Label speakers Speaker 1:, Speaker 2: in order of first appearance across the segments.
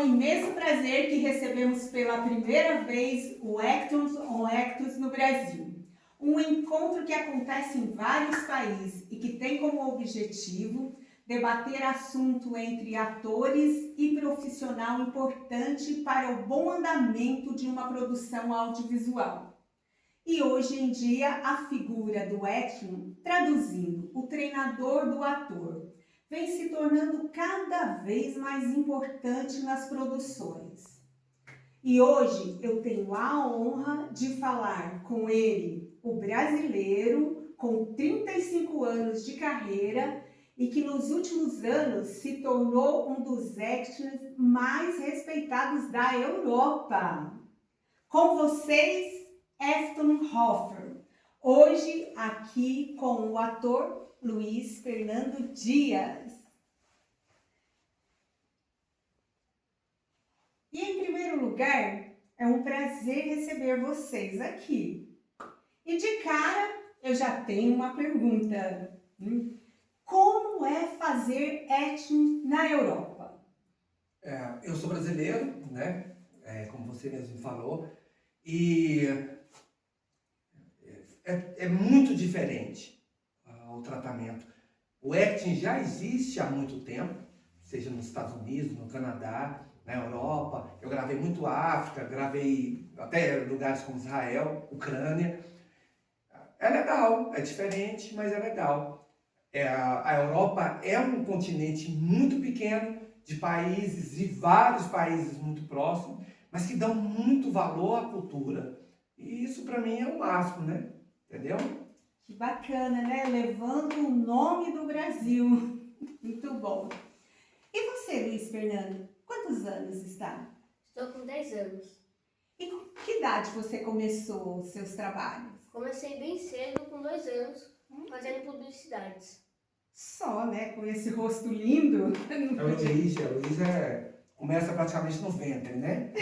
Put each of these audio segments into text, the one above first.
Speaker 1: com imenso prazer que recebemos pela primeira vez o Actors on Actors no Brasil. Um encontro que acontece em vários países e que tem como objetivo debater assunto entre atores e profissional importante para o bom andamento de uma produção audiovisual. E hoje em dia a figura do acting, traduzindo o treinador do ator, vem se tornando cada vez mais importante nas produções. E hoje eu tenho a honra de falar com ele, o brasileiro com 35 anos de carreira e que nos últimos anos se tornou um dos actors mais respeitados da Europa. Com vocês, Afton Hoffer. Hoje aqui com o ator Luiz Fernando Dias. E em primeiro lugar, é um prazer receber vocês aqui. E de cara, eu já tenho uma pergunta. Como é fazer acting na Europa?
Speaker 2: Eu sou brasileiro, né? Como você mesmo falou, e é muito diferente o tratamento. O acting já existe há muito tempo, seja nos Estados Unidos, no Canadá, na Europa. Eu gravei muito África, gravei até lugares como Israel, Ucrânia. É legal, é diferente, mas é legal. A Europa é um continente muito pequeno, de países, e vários países muito próximos, mas que dão muito valor à cultura. E isso para mim é o máximo, né? Entendeu?
Speaker 1: Que bacana, né? Levando o nome do Brasil. Muito bom. E você, Luiz Fernando? Quantos anos está?
Speaker 3: Estou com 10 anos.
Speaker 1: E com que idade você começou os seus trabalhos?
Speaker 3: Comecei bem cedo, com 2 anos, fazendo publicidades.
Speaker 1: Só, né? Com esse rosto lindo.
Speaker 2: A Luiz começa praticamente no ventre, né?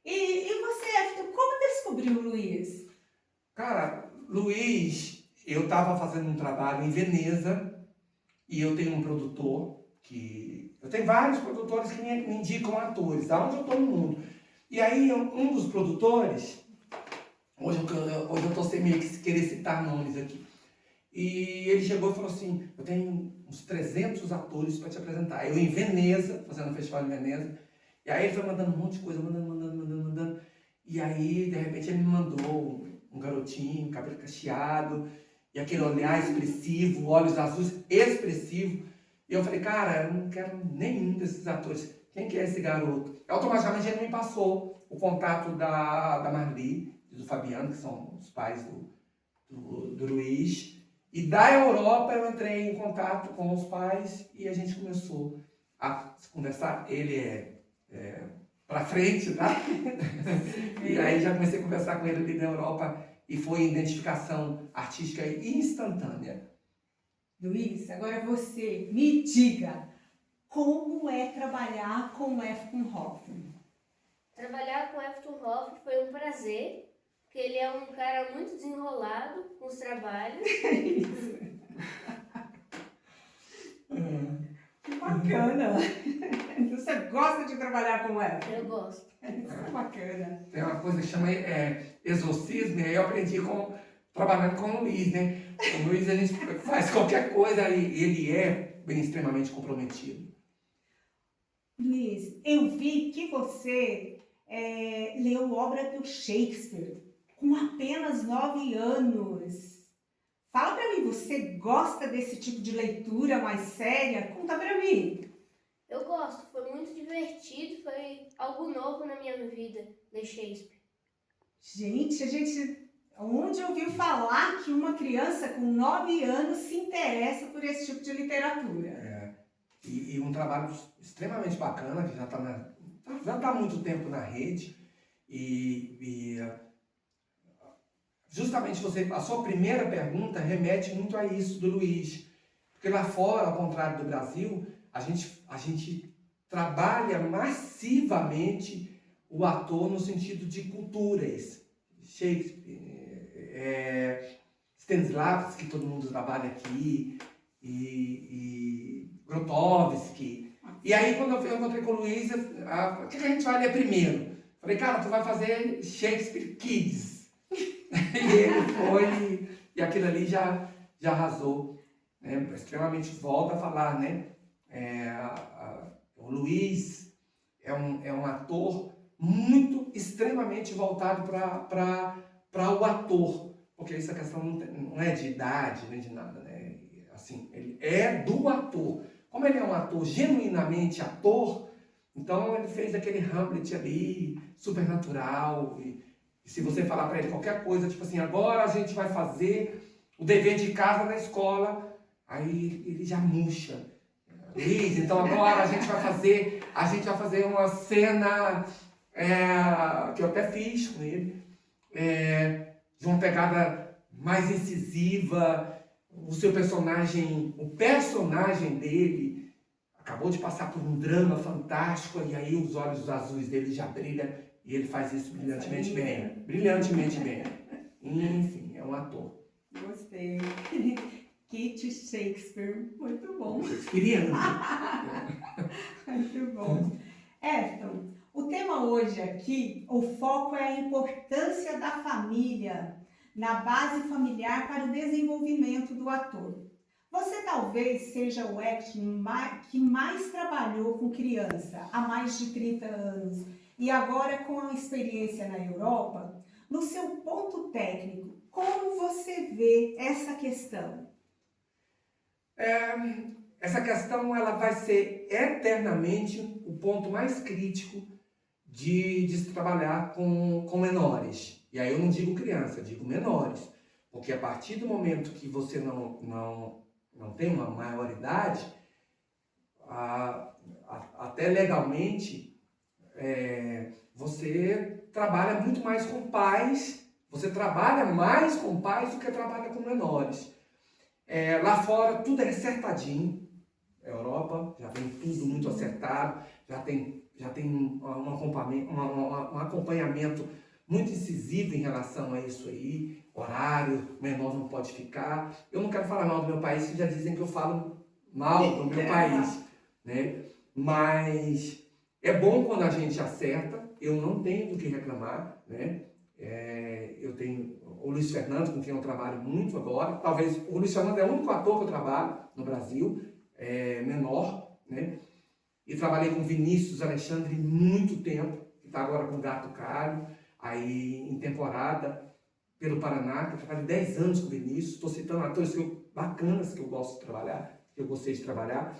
Speaker 1: E você, como descobriu o Luiz?
Speaker 2: Cara, Luiz, eu estava fazendo um trabalho em Veneza e eu tenho um produtor eu tenho vários produtores que me indicam atores, aonde eu estou no mundo. E aí um dos produtores, hoje eu estou sem meio que querer citar nomes aqui, e ele chegou e falou assim, eu tenho uns 300 atores para te apresentar. Eu em Veneza, fazendo um festival em Veneza, e aí ele foi mandando um monte de coisa, mandando. E aí, de repente, ele me mandou um garotinho, cabelo cacheado, e aquele olhar expressivo, olhos azuis expressivo. E eu falei, cara, eu não quero nenhum desses atores. Quem que é esse garoto? E automaticamente ele me passou o contato da Marli e do Fabiano, que são os pais do Luiz. E da Europa eu entrei em contato com os pais e a gente começou a conversar. Ele é pra frente, tá? E aí já comecei a conversar com ele ali na Europa e foi identificação artística instantânea.
Speaker 1: Luiz, agora você me diga, como é trabalhar com o Afton Hoffer?
Speaker 3: Trabalhar com o Afton Hoffer foi um prazer, porque ele é um cara muito desenrolado com os trabalhos.
Speaker 1: Que bacana! Você gosta de trabalhar com o Afton?
Speaker 3: Eu gosto.
Speaker 1: Isso é bacana.
Speaker 2: Tem uma coisa que chama exorcismo, e aí eu aprendi trabalhando com o Luiz, né? O Luiz, a gente faz qualquer coisa e ele é bem extremamente comprometido.
Speaker 1: Luiz, eu vi que você leu obra do Shakespeare com apenas 9 anos. Fala pra mim, você gosta desse tipo de leitura mais séria? Conta pra mim.
Speaker 3: Eu gosto, foi muito divertido, foi algo novo na minha vida, ler Shakespeare.
Speaker 1: Gente, onde ouviu falar que uma criança com 9 anos se interessa por esse tipo de literatura?
Speaker 2: E um trabalho extremamente bacana, que já está há muito tempo na rede. E justamente a sua primeira pergunta remete muito a isso do Luiz. Porque lá fora, ao contrário do Brasil, a gente trabalha massivamente o ator no sentido de culturas. Shakespeare, Stanislavski, que todo mundo trabalha aqui, e Grotowski, E aí, quando eu encontrei com o Luiz, o que a gente vai ler primeiro? Falei, cara, tu vai fazer Shakespeare Kids. E ele foi, e aquilo ali já arrasou, né? Extremamente volta a falar, né? O Luiz é um ator muito, extremamente voltado para o ator, porque essa questão não é de idade, nem de nada, né? Assim, ele é do ator. Como ele é um ator genuinamente ator, então ele fez aquele Hamlet ali, supernatural, e se você falar para ele qualquer coisa, tipo assim, agora a gente vai fazer o dever de casa na escola, aí ele já murcha. Luiz, então agora a gente vai fazer uma cena que eu até fiz com ele, de uma pegada mais incisiva. O personagem dele acabou de passar por um drama fantástico, e aí os olhos azuis dele já brilham, e ele faz isso brilhantemente bem. Brilhantemente bem. Enfim, é um ator.
Speaker 1: Gostei. Kit Shakespeare, muito bom.
Speaker 2: Shakespeareano.
Speaker 1: Muito bom. Ayrton, o tema hoje aqui, o foco é a importância da família na base familiar para o desenvolvimento do ator. Você talvez seja o acting que mais trabalhou com criança há mais de 30 anos e agora com a experiência na Europa. No seu ponto técnico, como você vê essa questão?
Speaker 2: Essa questão ela vai ser eternamente o ponto mais crítico de se trabalhar com menores. E aí eu não digo criança, eu digo menores. Porque a partir do momento que você não tem uma maioridade, até legalmente, você trabalha muito mais com pais, você trabalha mais com pais do que trabalha com menores. Lá fora tudo é acertadinho, a Europa já vem tudo muito acertado, já tem um acompanhamento muito incisivo em relação a isso aí, horário, menor não pode ficar. Eu não quero falar mal do meu país, que já dizem que eu falo mal do meu país, né? Mas é bom quando a gente acerta, eu não tenho do que reclamar, né? Eu tenho o Luiz Fernando, com quem eu trabalho muito agora. Talvez o Luiz Fernando é o único ator que eu trabalho no Brasil, menor, né? E trabalhei com Vinícius Alexandre muito tempo, que está agora com o Gato Caro, aí em temporada, pelo Paraná, que eu trabalhei 10 anos com o Vinícius. Estou citando atores bacanas que eu gosto de trabalhar, que eu gostei de trabalhar.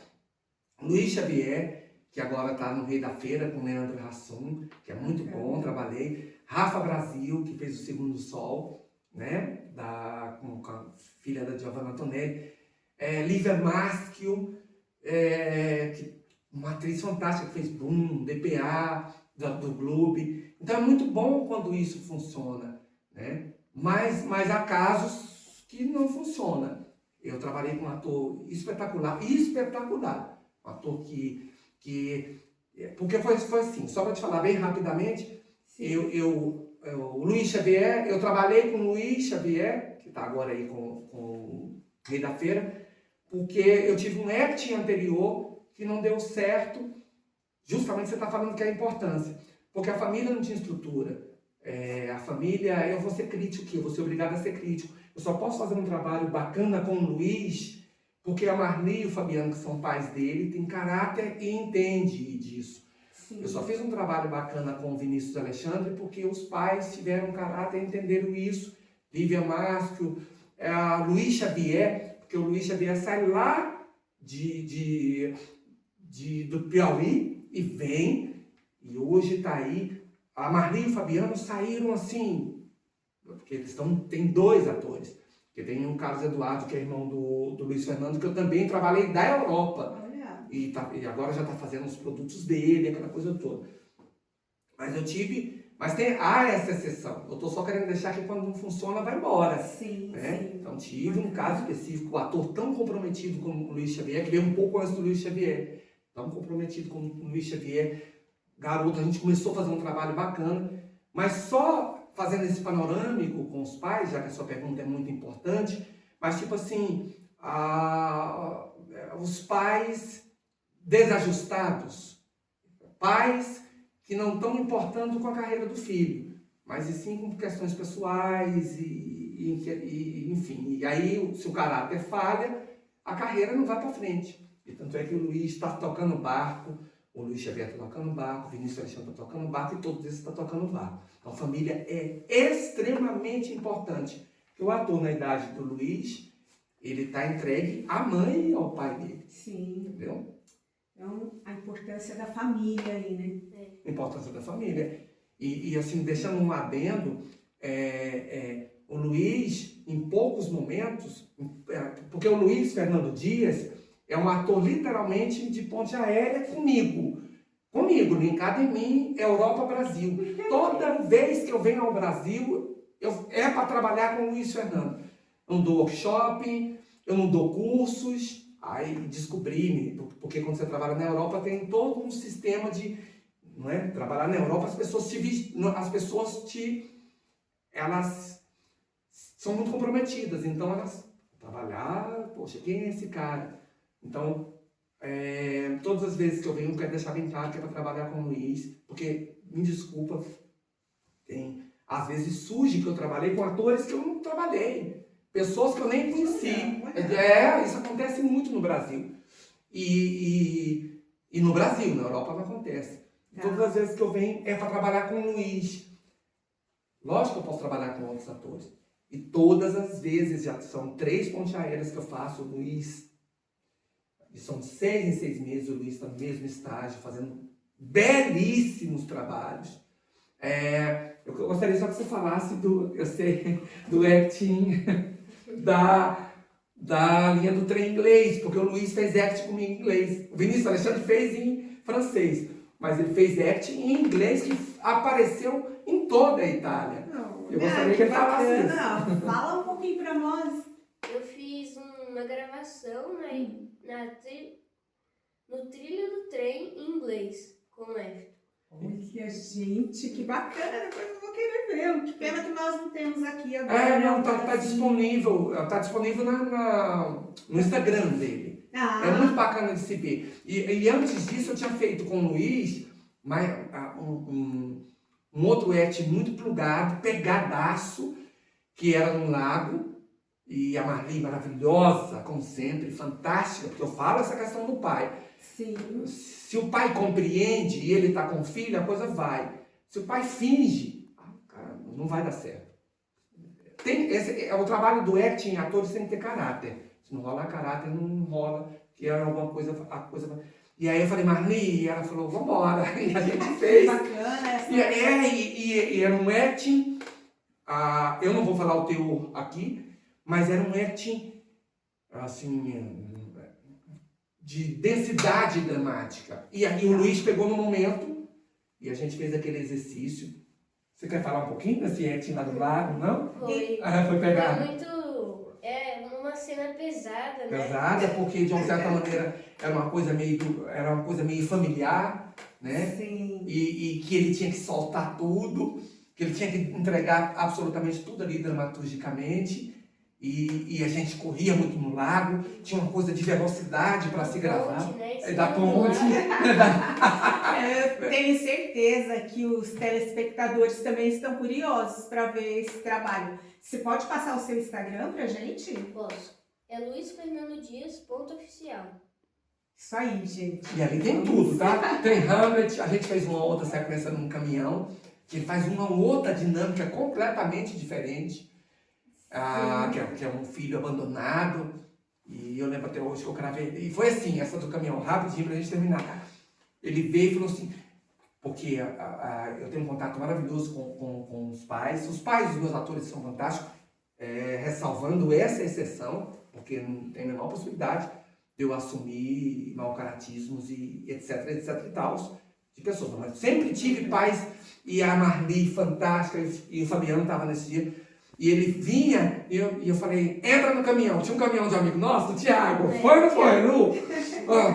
Speaker 2: Luiz Xavier, que agora está no Rei da Feira com Leandro Hassum, que é muito bom, trabalhei. Rafa Brasil, que fez o Segundo Sol, né? Com a filha da Giovanna Antonelli. Lívia Maschio, uma atriz fantástica que fez Boom, DPA, do Globo. Então é muito bom quando isso funciona, né? Mas há casos que não funciona. Eu trabalhei com um ator espetacular. Um ator porque foi assim, só para te falar bem rapidamente, o Luiz Xavier, eu trabalhei com o Luiz Xavier, que está agora aí com o Rei da Feira, porque eu tive um acting anterior que não deu certo, justamente você está falando que é a importância, porque a família não tinha estrutura. A família, eu vou ser crítico aqui, eu vou ser obrigado a ser crítico. Eu só posso fazer um trabalho bacana com o Luiz porque a Marli e o Fabiano, que são pais dele, têm caráter e entendem disso. Sim. Eu só fiz um trabalho bacana com o Vinícius Alexandre porque os pais tiveram caráter e entenderam isso. Lívia Maschio, Luiz Xavier, porque o Luiz Xavier sai lá do Piauí e vem, e hoje está aí. A Marli e o Fabiano saíram assim, porque eles tem 2 atores. Porque tem o Carlos Eduardo, que é irmão do Luiz Fernando, que eu também trabalhei da Europa. E agora já está fazendo os produtos dele, aquela coisa toda. Mas há essa exceção. Eu estou só querendo deixar que quando não funciona, vai embora. Sim, né? Sim. Então tive um caso específico, o ator tão comprometido com o Luiz Xavier, que veio um pouco antes do Luiz Xavier. Tão comprometido com o Luiz Xavier. Garoto, a gente começou a fazer um trabalho bacana, mas só fazendo esse panorâmico com os pais, já que a sua pergunta é muito importante, mas tipo assim, os pais desajustados, pais que não estão importando com a carreira do filho, mas e sim com questões pessoais enfim. E aí, se o caráter falha, a carreira não vai para frente. E tanto é que o Luiz está tocando barco, o Luiz Xavier está tocando barco, o Vinícius Alexandre está tocando barco e todos esses estão tocando barco. Então, família é extremamente importante. Porque o ator, na idade do Luiz, ele está entregue à mãe e ao pai dele.
Speaker 1: Sim.
Speaker 2: Entendeu?
Speaker 1: Então, a importância da família aí, né?
Speaker 2: A importância da família. E assim, deixando um adendo, o Luiz, em poucos momentos, porque o Luiz Fernando Dias é um ator literalmente de ponte aérea comigo, linkado em mim, Europa, Brasil. Toda vez que eu venho ao Brasil, é para trabalhar com o Luiz Fernando. Eu não dou workshop, eu não dou cursos, aí descobri, porque quando você trabalha na Europa tem todo um sistema de, não é? Trabalhar na Europa, elas são muito comprometidas, então elas trabalhar, poxa, quem é esse cara? Então, todas as vezes que eu venho, eu quero deixar bem claro que é para trabalhar com o Luiz, porque, me desculpa, às vezes surge que eu trabalhei com atores que eu não trabalhei, pessoas que eu nem conheci. Isso acontece muito no Brasil. E no Brasil, na Europa não acontece. Todas as vezes que eu venho é para trabalhar com o Luiz. Lógico que eu posso trabalhar com outros atores. E todas as vezes, já são 3 pontes aéreas que eu faço, o Luiz. E são 6 em 6 meses, o Luiz está no mesmo estágio, fazendo belíssimos trabalhos. Eu gostaria só que você falasse do acting da linha do trem inglês, porque o Luiz fez acting comigo em inglês. O Vinícius Alexandre fez em francês, mas ele fez acting em inglês que apareceu em toda a Itália. Eu gostaria que ele falasse isso.
Speaker 1: Fala um pouquinho para nós.
Speaker 3: Eu fiz uma gravação no trilho do trem em inglês, com o Everton.
Speaker 1: Olha, gente, que bacana, depois eu vou querer ver. Que pena que nós não temos aqui agora.
Speaker 2: Não, tá disponível no Instagram dele. É muito bacana de se ver. E antes disso eu tinha feito com o Luiz um outro acting muito plugado, pegadaço, que era no lago. E a Marli maravilhosa, como sempre, fantástica, porque eu falo essa questão do pai.
Speaker 1: Sim.
Speaker 2: Se o pai compreende e ele está com o filho, a coisa vai. Se o pai finge, cara, não vai dar certo. O trabalho do acting, atores tem que ter caráter. Se não rolar caráter, não rola, que é alguma coisa, a coisa... E aí eu falei, Marli, e ela falou, vambora. E a gente fez.
Speaker 1: Bacana essa.
Speaker 2: E era um acting, eu não vou falar o teor aqui, mas era um acting, assim, de densidade dramática. E aí o Luiz pegou no momento e a gente fez aquele exercício. Você quer falar um pouquinho desse acting lá do lago, não?
Speaker 3: Foi.
Speaker 2: Foi pegar.
Speaker 3: Foi muito... uma cena pesada, né?
Speaker 2: Pesada, porque de uma certa maneira era uma coisa meio familiar, né?
Speaker 1: Sim.
Speaker 2: E que ele tinha que soltar tudo, que ele tinha que entregar absolutamente tudo ali dramaturgicamente. E a gente corria muito no lago, tinha uma coisa de velocidade para se gravar. Da ponte.
Speaker 1: Eu tenho certeza que os telespectadores também estão curiosos para ver esse trabalho. Você pode passar o seu Instagram pra gente?
Speaker 3: Posso. É luizfernandodias.oficial.
Speaker 1: Isso aí, gente.
Speaker 2: E ali tem tudo, tá? Tem Hamlet, a gente fez uma outra sequência num caminhão, que faz uma outra dinâmica completamente diferente. Que é um filho abandonado, e eu lembro até hoje que eu gravei, e foi assim, essa do caminhão, rapidinho pra gente terminar. Ele veio e falou assim, porque eu tenho um contato maravilhoso com os pais dos meus atores são fantásticos, ressalvando essa exceção, porque não tem a menor possibilidade de eu assumir mau-caratismos e etc e tal, de pessoas, mas sempre tive pais, e a Marli fantástica, e o Fabiano estava nesse dia. E ele vinha, e eu falei, entra no caminhão. Tinha um caminhão de um amigo nosso, o Thiago. Foi ou não foi, Lu?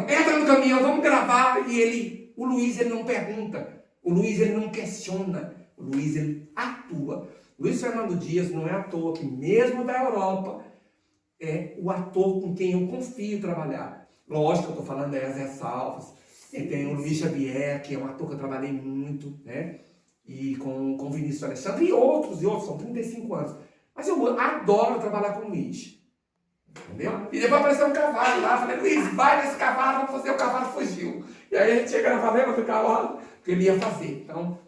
Speaker 2: Entra no caminhão, vamos gravar. E o Luiz, ele não pergunta. O Luiz, ele não questiona. O Luiz, ele atua. Luiz Fernando Dias não é à toa que, mesmo da Europa, é o ator com quem eu confio trabalhar. Lógico, eu estou falando das ressalvas. E
Speaker 1: Sim,
Speaker 2: tem o Luiz Xavier, que é um ator que eu trabalhei muito, né? E com o Vinícius Alexandre e outros, são 35 anos. Mas eu adoro trabalhar com o Luiz. Entendeu? E depois apareceu um cavalo lá, falei, Luiz, vai nesse cavalo, vamos fazer, o cavalo fugiu. E aí a gente chega na fazenda do cavalo, que ele ia fazer. Então,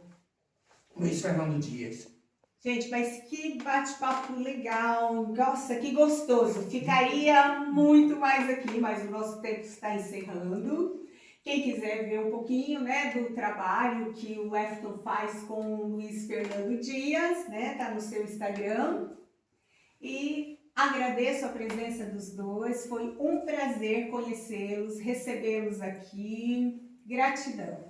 Speaker 2: Luiz Fernando Dias.
Speaker 1: gente, mas que bate-papo legal, nossa, que gostoso. Ficaria muito mais aqui, mas o nosso tempo está encerrando. Quem quiser ver um pouquinho, né, do trabalho que o Efton faz com o Luiz Fernando Dias, né, tá no seu Instagram. E agradeço a presença dos dois, foi um prazer conhecê-los, recebê-los aqui. Gratidão.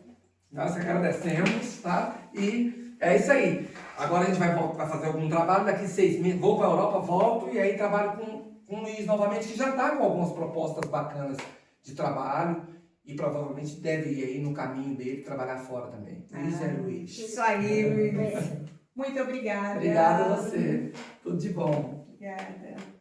Speaker 2: Nós agradecemos, tá? E é isso aí. Agora a gente vai voltar a fazer algum trabalho, daqui 6 meses vou para a Europa, volto e aí trabalho com o Luiz novamente, que já está com algumas propostas bacanas de trabalho e provavelmente deve ir aí no caminho dele trabalhar fora também. Luiz é Luiz.
Speaker 1: Isso aí, Luiz. Muito obrigada.
Speaker 2: Obrigado a você. Tudo de bom.
Speaker 1: Obrigada.